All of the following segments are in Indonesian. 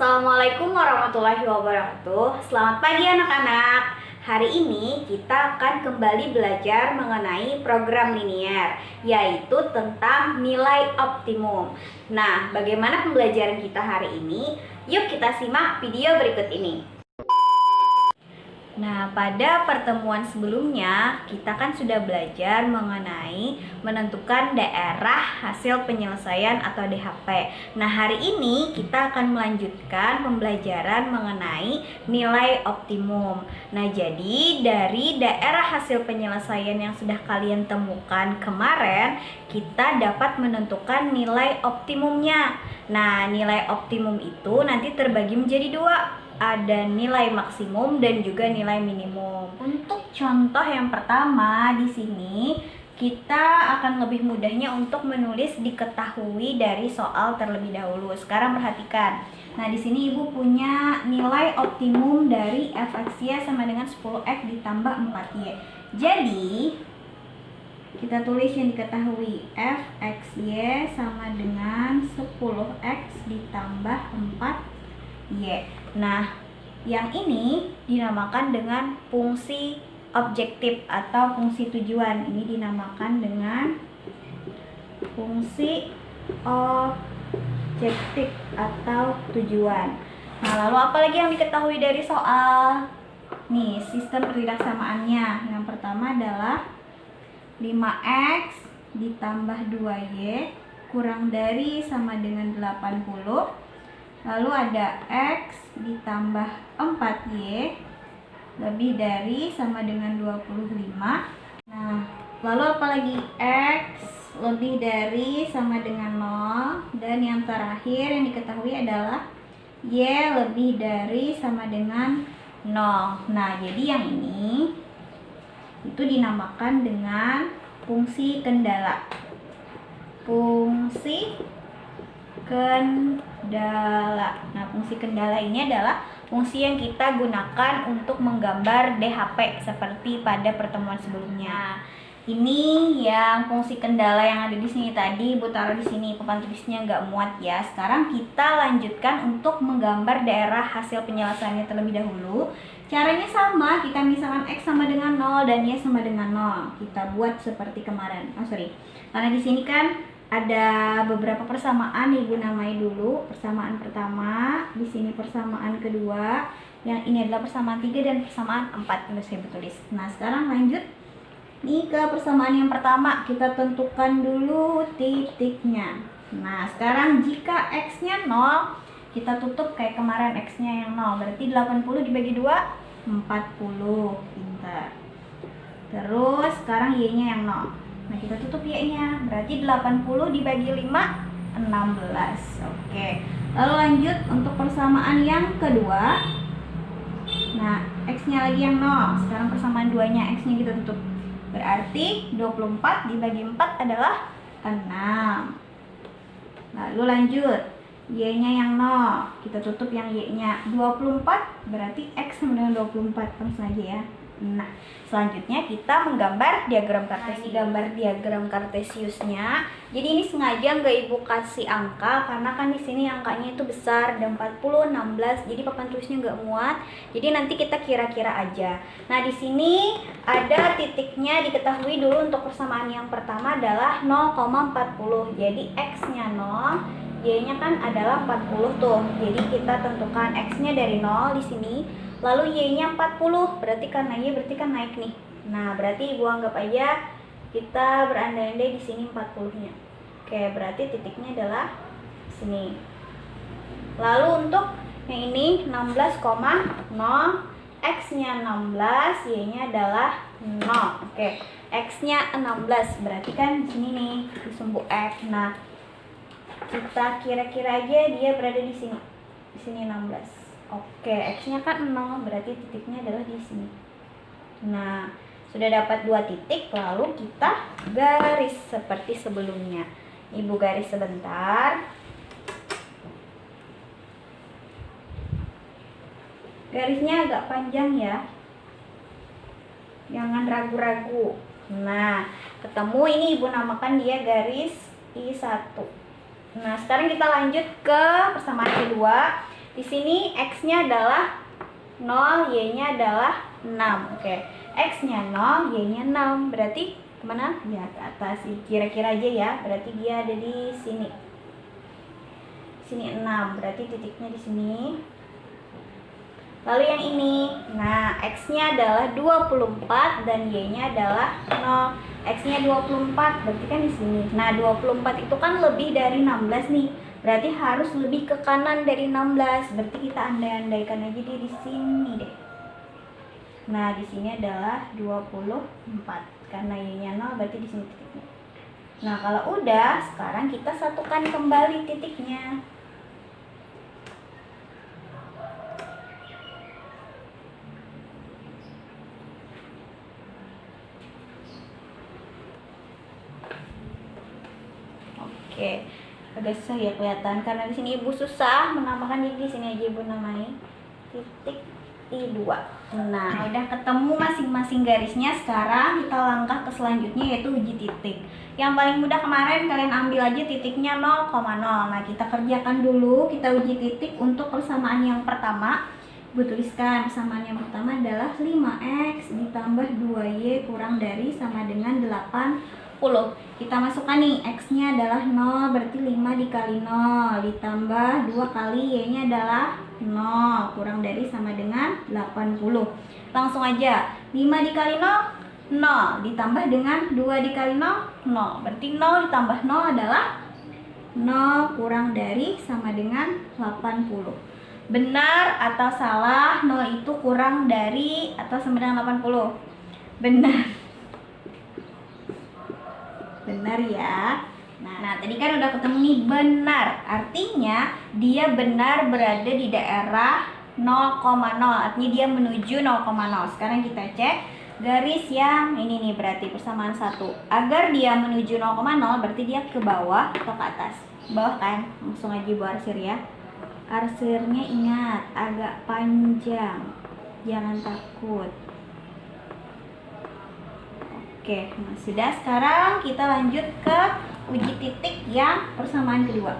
Assalamualaikum warahmatullahi wabarakatuh. Selamat pagi anak-anak. Hari ini kita akan kembali belajar mengenai program linier, yaitu tentang nilai optimum. Nah, bagaimana pembelajaran kita hari ini? Yuk kita simak video berikut ini. Nah, pada pertemuan sebelumnya kita kan sudah belajar mengenai menentukan daerah hasil penyelesaian atau DHP. Nah, hari ini kita akan melanjutkan pembelajaran mengenai nilai optimum. Nah, jadi dari daerah hasil penyelesaian yang sudah kalian temukan kemarin, kita dapat menentukan nilai optimumnya. Nah, nilai optimum itu nanti terbagi menjadi dua. Ada nilai maksimum dan juga nilai minimum. Untuk contoh yang pertama di sini kita akan lebih mudahnya untuk menulis diketahui dari soal terlebih dahulu. Sekarang perhatikan. Nah, di sini Ibu punya nilai optimum dari f(x)y sama dengan 10x ditambah 4y. Jadi kita tulis yang diketahui, f(x)y sama dengan 10x ditambah 4y. Nah, yang ini dinamakan dengan fungsi objektif atau fungsi tujuan. Ini dinamakan dengan fungsi objektif atau tujuan. Nah, lalu apa lagi yang diketahui dari soal? Nih, sistem perilaksamaannya. Yang pertama adalah 5x ditambah 2y kurang dari sama dengan 80. Lalu ada x ditambah 4y lebih dari sama dengan 25. Nah, lalu apalagi x lebih dari sama dengan 0. Dan yang terakhir yang diketahui adalah y lebih dari sama dengan 0. Nah, jadi yang ini itu dinamakan dengan fungsi kendala. Fungsi kendala. Nah, fungsi kendala ini adalah fungsi yang kita gunakan untuk menggambar DHP seperti pada pertemuan sebelumnya. Ini yang fungsi kendala yang ada di sini tadi, Ibu taruh di sini, papan tulisnya nggak muat ya. Sekarang kita lanjutkan untuk menggambar daerah hasil penyelesaiannya terlebih dahulu. Caranya sama, kita misalkan x sama dengan 0 dan y sama dengan 0. Kita buat seperti kemarin. Karena di sini kan ada beberapa persamaan, Ibu namai dulu. Persamaan pertama, di sini persamaan kedua, yang ini adalah persamaan 3 dan persamaan 4 yang saya tulis. Nah, sekarang lanjut nih ke persamaan yang pertama. Kita tentukan dulu titiknya. Nah, sekarang jika x-nya 0, kita tutup kayak kemarin, x-nya yang 0. Berarti 80 dibagi 2, 40. Pintar. Terus sekarang y-nya yang 0. Nah, kita tutup y-nya, berarti 80 dibagi 5, 16. Oke. Lalu lanjut untuk persamaan yang kedua. Nah, x-nya lagi yang 0. Sekarang persamaan 2-nya, x-nya kita tutup. Berarti 24 dibagi 4 adalah 6. Lalu lanjut, y-nya yang 0. Kita tutup yang y-nya. 24 berarti x sama dengan 24. Langsung aja ya. Nah, selanjutnya kita menggambar diagram kartesius. Gambar diagram kartesiusnya. Jadi ini sengaja nggak Ibu kasih angka karena kan di sini angkanya itu besar, ada 40, 16. Jadi papan tulisnya nggak muat. Jadi nanti kita kira-kira aja. Nah, di sini ada titiknya diketahui dulu untuk persamaan yang pertama adalah 0,40. Jadi x-nya 0, y-nya kan adalah 40 tuh. Jadi kita tentukan x-nya dari 0 di sini. Lalu y-nya 40, berarti karena y berarti kan naik nih. Nah, berarti Ibu anggap aja kita berandai-andai di sini 40-nya. Oke, berarti titiknya adalah sini. Lalu untuk yang ini 16,0, x-nya 16, y-nya adalah 0. Oke, x-nya 16, berarti kan di sini nih di sumbu x. Nah, kita kira-kira aja dia berada di sini. Di sini 16. Oke, x-nya kan 0, berarti titiknya adalah di sini. Nah, sudah dapat 2 titik, lalu kita garis seperti sebelumnya. Ibu garis sebentar. Garisnya agak panjang ya. Jangan ragu-ragu. Nah, ketemu ini Ibu namakan dia garis I1. Nah, sekarang kita lanjut ke persamaan kedua. Di sini X-nya adalah 0, Y-nya adalah 6. Oke, X-nya 0, Y-nya 6. Berarti kemana? Ya, ke atas. Kira-kira aja ya. Berarti dia ada di sini. Sini 6. Berarti titiknya di sini. Lalu yang ini, nah X-nya adalah 24 dan Y-nya adalah 0. X-nya 24, berarti kan di sini. Nah, 24 itu kan lebih dari 16 nih. Berarti harus lebih ke kanan dari 16. Berarti kita andai-andaikan aja dia di sini deh. Nah, di sini adalah 24. Karena Y-nya 0, berarti di sini titiknya. Nah, kalau udah, sekarang kita satukan kembali titiknya. Oke, agak susah ya kelihatan karena di sini ibu susah menambahkan, jadi di sini aja ibu namai titik I2. Nah, udah ketemu masing-masing garisnya. Sekarang kita langkah ke selanjutnya, yaitu uji titik. Yang paling mudah kemarin kalian ambil aja titiknya 0,0. Nah, kita kerjakan dulu, kita uji titik untuk persamaan yang pertama. Ibu tuliskan persamaan yang pertama adalah 5x ditambah 2y kurang dari sama dengan 80. Kita masukkan nih, X-nya adalah 0, berarti 5 dikali 0 ditambah 2 kali Y-nya adalah 0 kurang dari sama dengan 80. Langsung aja, 5 dikali 0, 0 ditambah dengan 2 dikali 0, 0. Berarti 0 ditambah 0 adalah 0 kurang dari sama dengan 80. Benar atau salah 0 itu kurang dari atau sama dengan 80? Benar. Benar ya. Nah, tadi kan udah ketemu nih benar. Artinya dia benar berada di daerah 0,0. Artinya dia menuju 0,0. Sekarang kita cek garis yang ini nih, berarti persamaan 1. Agar dia menuju 0,0 berarti dia ke bawah atau ke atas? Bawah kan? Langsung aja ibu arsir ya. Arsirnya ingat agak panjang. Jangan takut. Oke, nah sudah. Sekarang kita lanjut ke uji titik yang persamaan kedua.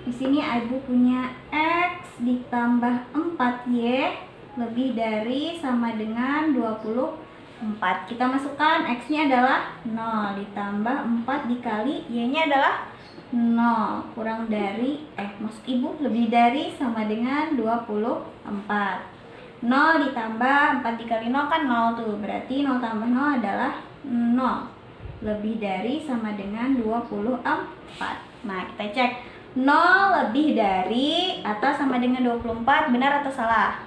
Di sini ibu punya X ditambah 4Y lebih dari sama dengan 24. Kita masukkan, X-nya adalah 0 ditambah 4 dikali Y-nya adalah 0 kurang dari maksud ibu lebih dari sama dengan 24. 0 ditambah 4 dikali 0 kan 0 tuh. Berarti 0 tambah 0 adalah 0. Lebih dari sama dengan 24. Nah, kita cek. 0 lebih dari atau sama dengan 24, benar atau salah?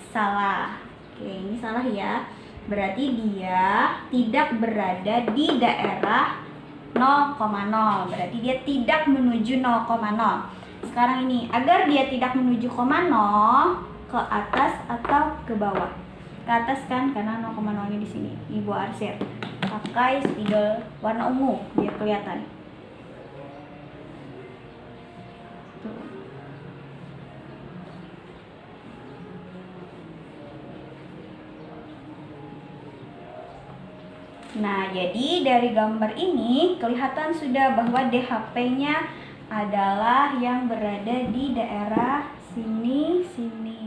Salah. Oke, ini salah ya. Berarti dia tidak berada di daerah 0,0. Berarti dia tidak menuju 0,0. Sekarang ini, agar dia tidak menuju 0,0, ke atas atau ke bawah? Ke atas kan, karena 0,0-nya di sini. Ibu arsir. Pakai spidol warna ungu biar kelihatan. Tuh. Nah, jadi dari gambar ini kelihatan sudah bahwa DHP-nya adalah yang berada di daerah sini.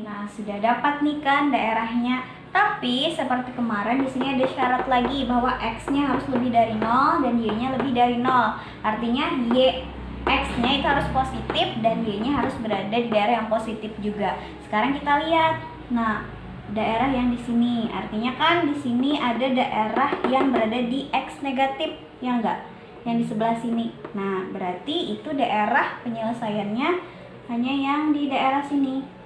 Nah, sudah dapat nih kan daerahnya. Tapi seperti kemarin di sini ada syarat lagi bahwa X-nya harus lebih dari 0 dan Y-nya lebih dari 0. Artinya X-nya itu harus positif dan Y-nya harus berada di daerah yang positif juga. Sekarang kita lihat. Nah, daerah yang di sini, artinya kan di sini ada daerah yang berada di X negatif, ya enggak? Yang di sebelah sini. Nah, berarti itu daerah penyelesaiannya hanya yang di daerah sini.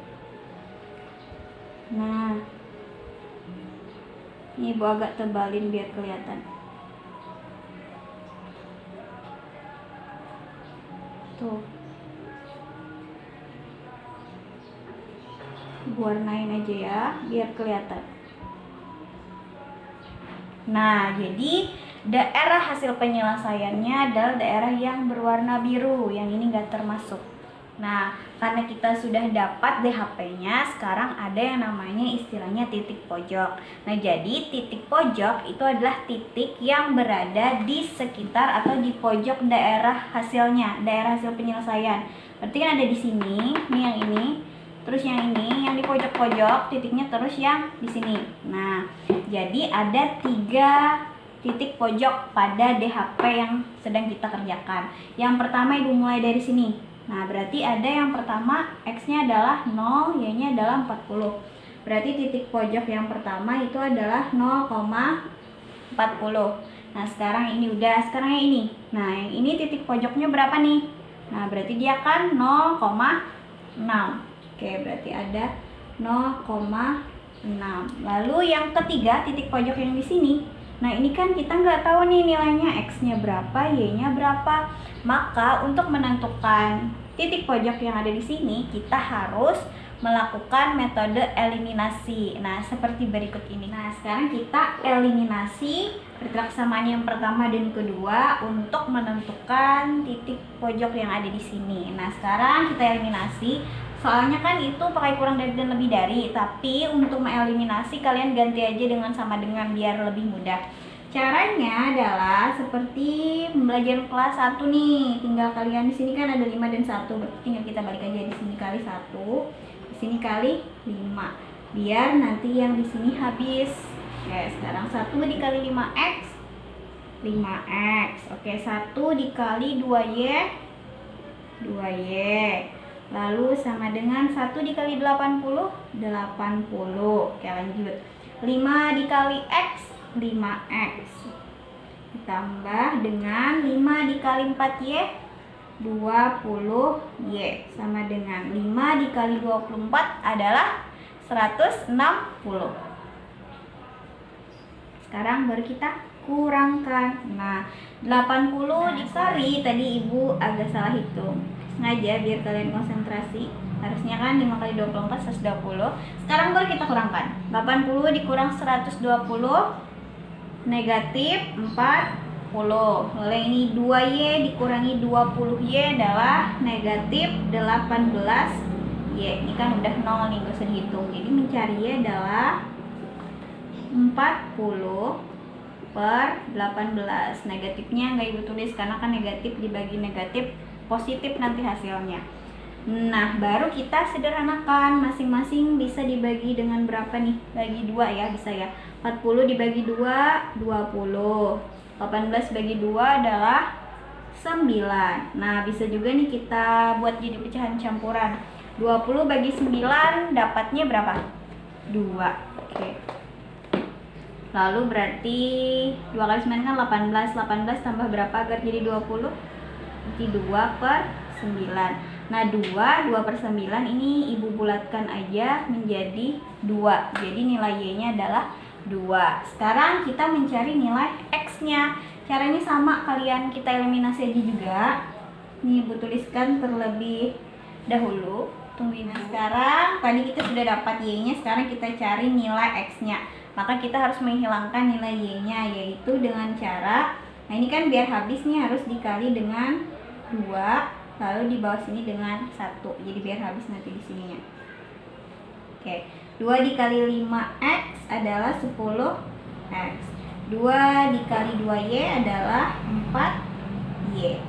Nah, ini ibu agak tebalin biar kelihatan. Tuh, ibu warnain aja ya biar kelihatan. Nah, jadi daerah hasil penyelesaiannya adalah daerah yang berwarna biru. Yang ini nggak termasuk. Nah, karena kita sudah dapat DHP-nya, sekarang ada yang namanya istilahnya titik pojok. Nah, jadi titik pojok itu adalah titik yang berada di sekitar atau di pojok daerah hasilnya, daerah hasil penyelesaian. Berarti kan ada di sini, ini yang ini, terus yang ini, yang di pojok-pojok titiknya terus yang di sini. Nah, jadi ada 3 titik pojok pada DHP yang sedang kita kerjakan. Yang pertama Ibu mulai dari sini. Nah, berarti ada yang pertama X-nya adalah 0, Y-nya adalah 40. Berarti titik pojok yang pertama itu adalah 0,40. Nah, sekarang ini udah, sekarang yang ini. Nah, yang ini titik pojoknya berapa nih? Nah, berarti dia kan 0,6. Oke, berarti ada 0,6. Lalu yang ketiga titik pojok yang di sini. Nah, ini kan kita nggak tahu nih nilainya X-nya berapa, Y-nya berapa. Maka untuk menentukan titik pojok yang ada di sini, kita harus melakukan metode eliminasi. Nah, seperti berikut ini. Nah, sekarang kita eliminasi bergerak samaan yang pertama dan kedua untuk menentukan titik pojok yang ada di sini. Nah, sekarang kita eliminasi. Soalnya kan itu pakai kurang dari dan lebih dari, tapi untuk mengeliminasi kalian ganti aja dengan sama dengan biar lebih mudah. Caranya adalah seperti pembelajaran kelas 1 nih. Tinggal kalian di sini kan ada 5 dan 1. Berarti tinggal kita balik aja di sini kali 1, di sini kali 5. Biar nanti yang di sini habis. Oke, sekarang 1 dikali 5x 5x. Oke, 1 dikali 2y 2y. Lalu sama dengan 1 dikali 80 80. Oke, lanjut. 5 dikali x 5x. Ditambah dengan 5 dikali 4y 20y. Sama dengan 5 dikali 24 adalah 160. Sekarang baru kita kurangkan. Nah, 80 dikali, tadi Ibu agak salah hitung. Sengaja biar kalian konsentrasi. Harusnya kan 5 kali 24 120. Sekarang baru kita kurangkan. 80 dikurang 120 negatif 40. Lalu ini 2y dikurangi 20y adalah negatif 18y. Ini kan udah 0 nih, gak usah dihitung. Jadi mencari y adalah 40 per 18. Negatifnya nggak Ibu tulis karena kan negatif dibagi negatif positif nanti hasilnya. Nah, baru kita sederhanakan. Masing-masing bisa dibagi dengan berapa nih? Bagi 2 ya, bisa ya. 40 dibagi 2 20. 18 bagi 2 adalah 9. Nah, bisa juga nih kita buat jadi pecahan campuran. 20 bagi 9 dapatnya berapa? 2. Oke. Lalu berarti 2 kali 9 kan 18. 18 tambah berapa agar jadi 20? Berarti 2 per 9. Nah, 2 per 9 ini Ibu bulatkan aja menjadi 2. Jadi nilai Y-nya adalah 2. Sekarang kita mencari nilai X-nya. Caranya sama, kalian kita eliminasi aja juga. Nih Ibu tuliskan terlebih dahulu. Tungguin. Nah, sekarang tadi kita sudah dapat Y-nya, sekarang kita cari nilai X-nya. Maka kita harus menghilangkan nilai Y-nya, yaitu dengan cara, nah ini kan biar habis nih harus dikali dengan 2, lalu di bawah sini dengan 1. Jadi biar habis nanti di sininya. Oke, 2 dikali 5x adalah 10x. 2 dikali 2y adalah 4y.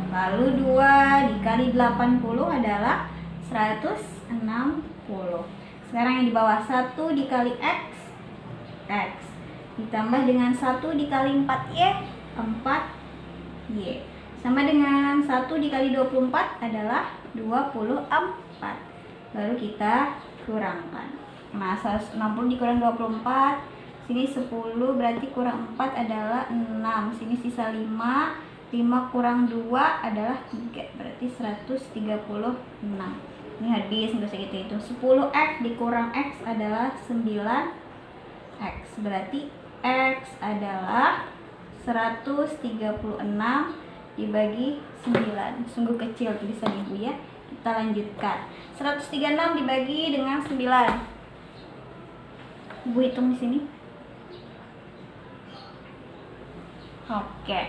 Lalu 2 dikali 80 adalah 160. Sekarang yang di bawah 1 dikali x ditambah dengan 1 dikali 4y 4y. Sama dengan 1 dikali 24 adalah 24. Lalu kita kurangkan. Nah, 160 dikurang 24, sini 10 berarti kurang 4 adalah 6. Sini sisa 5, 5 kurang 2 adalah 3, berarti 136. Ini habis, nggak usah gitu. 10x dikurang x adalah 9x. Berarti x adalah 136 dibagi 9. Sungguh kecil tulisan Ibu ya. Kita lanjutkan. 136 dibagi dengan 9. Ibu hitung di sini. Oke.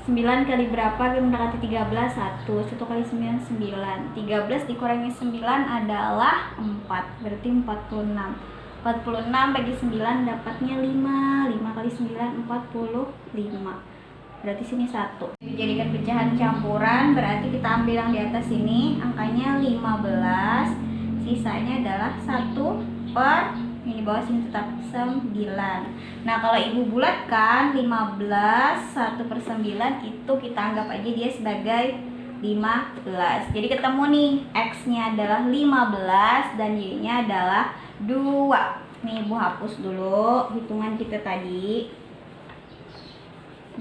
9 kali berapa? Kita mendekati 13. 1 kali 9 9. 13 dikurangi 9 adalah 4. Berarti 46. 46 bagi 9 dapatnya 5. 5 kali 9 45. berarti sini 1. Dijadikan pecahan campuran, berarti kita ambil yang di atas ini, angkanya 15, sisanya adalah 1 per, ini bawah sini tetap 9. Nah kalau ibu bulatkan 15, 1 per 9 itu kita anggap aja dia sebagai 15. Jadi ketemu nih, X-nya adalah 15 dan Y-nya adalah 2. Nih ibu hapus dulu hitungan kita tadi.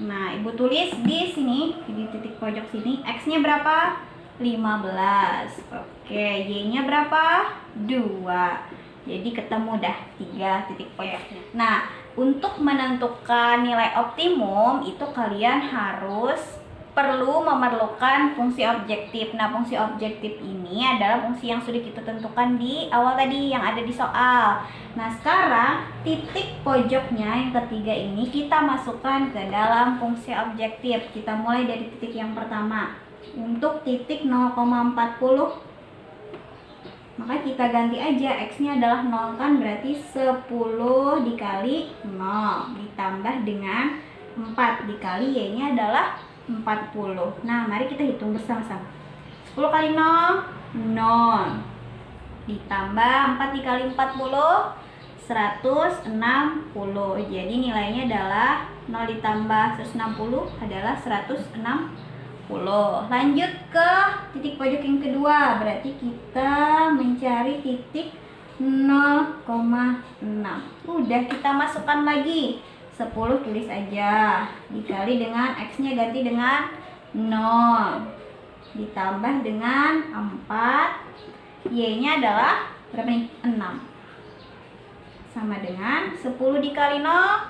Nah ibu tulis di sini, di titik pojok sini, X-nya berapa? 15. Oke, Y-nya berapa? 2. Jadi ketemu dah 3 titik pojoknya. Nah untuk menentukan nilai optimum itu kalian harus memerlukan fungsi objektif. Nah fungsi objektif ini adalah fungsi yang sudah kita tentukan di awal tadi yang ada di soal. Nah sekarang titik pojoknya yang ketiga ini kita masukkan ke dalam fungsi objektif. Kita mulai dari titik yang pertama. Untuk titik 0,40, maka kita ganti aja, X-nya adalah 0 kan, berarti 10 dikali 0 ditambah dengan 4 dikali Y-nya adalah 40. Nah mari kita hitung bersama-sama. 10 kali 0, 0 ditambah 4 dikali 40, 160. Jadi nilainya adalah 0 ditambah 160 adalah 160. Lanjut ke titik pojok yang kedua, berarti kita mencari titik 0,6. Udah kita masukkan lagi 10, tulis aja, dikali dengan X-nya ganti dengan 0 ditambah dengan 4, Y-nya adalah berapa nih? 6. Sama dengan 10 dikali 0,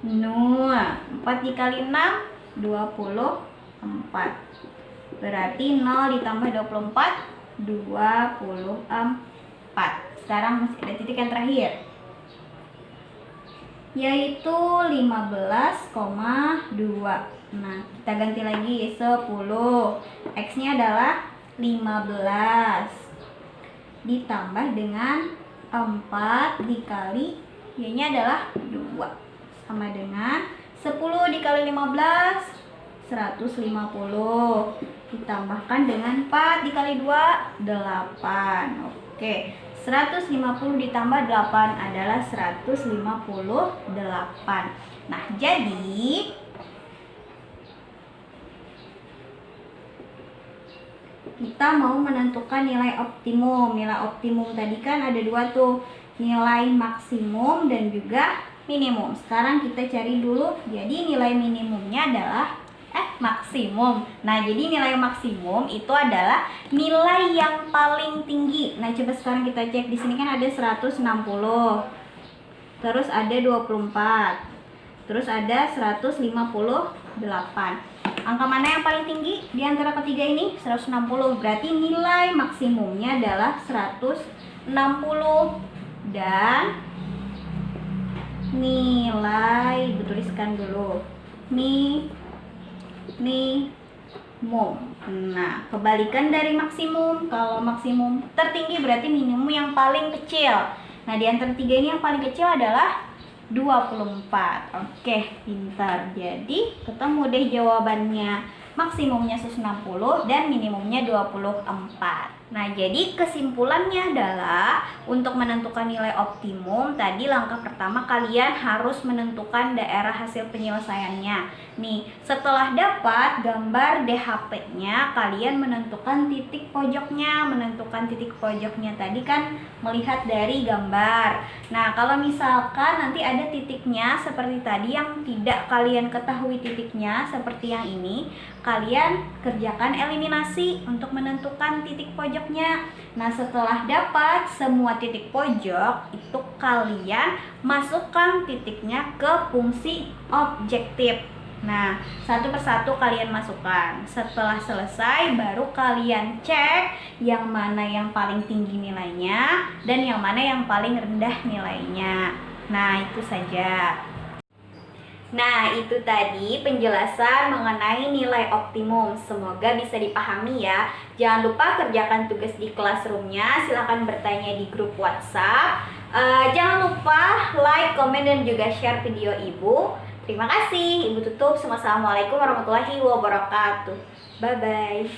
4 dikali 6, 24. Berarti 0 ditambah 24, 24. Sekarang masih ada titik yang terakhir, yaitu 15,2. Nah kita ganti lagi 10, X-nya adalah 15 ditambah dengan 4 dikali Y-nya adalah 2, sama dengan 10 dikali 15, 150 ditambahkan dengan 4 dikali 2, 8. Oke, 150 ditambah 8 adalah 158. Nah jadi kita mau menentukan nilai optimum. Nilai optimum tadi kan ada 2 tuh, nilai maksimum dan juga minimum. Sekarang kita cari dulu, jadi nilai minimumnya adalah maksimum. Nah jadi nilai maksimum itu adalah nilai yang paling tinggi. Nah coba sekarang kita cek, di sini kan ada 160, terus ada 24, terus ada 158. Angka mana yang paling tinggi di antara ketiga ini? 160. Berarti nilai maksimumnya adalah 160 dan nilai, tuliskan dulu, minimum. Nah, kebalikan dari maksimum. Kalau maksimum tertinggi berarti minimum yang paling kecil. Nah, di antara tiga ini yang paling kecil adalah 24. Oke, pintar. Jadi, ketemu deh jawabannya. Maksimumnya 160 dan minimumnya 24. Nah, jadi kesimpulannya adalah untuk menentukan nilai optimum, tadi langkah pertama kalian harus menentukan daerah hasil penyelesaiannya. Nih, setelah dapat gambar DHP-nya, kalian menentukan titik pojoknya. Menentukan titik pojoknya tadi kan melihat dari gambar. Nah, kalau misalkan nanti ada titiknya seperti tadi yang tidak kalian ketahui titiknya seperti yang ini, kalian kerjakan eliminasi untuk menentukan titik pojoknya. Nah, setelah dapat semua titik pojok, itu kalian masukkan titiknya ke fungsi objektif. Nah, satu persatu kalian masukkan. Setelah selesai, baru kalian cek yang mana yang paling tinggi nilainya dan yang mana yang paling rendah nilainya. Nah, itu saja. Nah, itu tadi penjelasan mengenai nilai optimum. Semoga bisa dipahami ya. Jangan lupa kerjakan tugas di classroom-nya. Silahkan bertanya di grup WhatsApp. Jangan lupa like, komen, dan juga share video ibu. Terima kasih. Ibu tutup. Assalamualaikum warahmatullahi wabarakatuh. Bye-bye.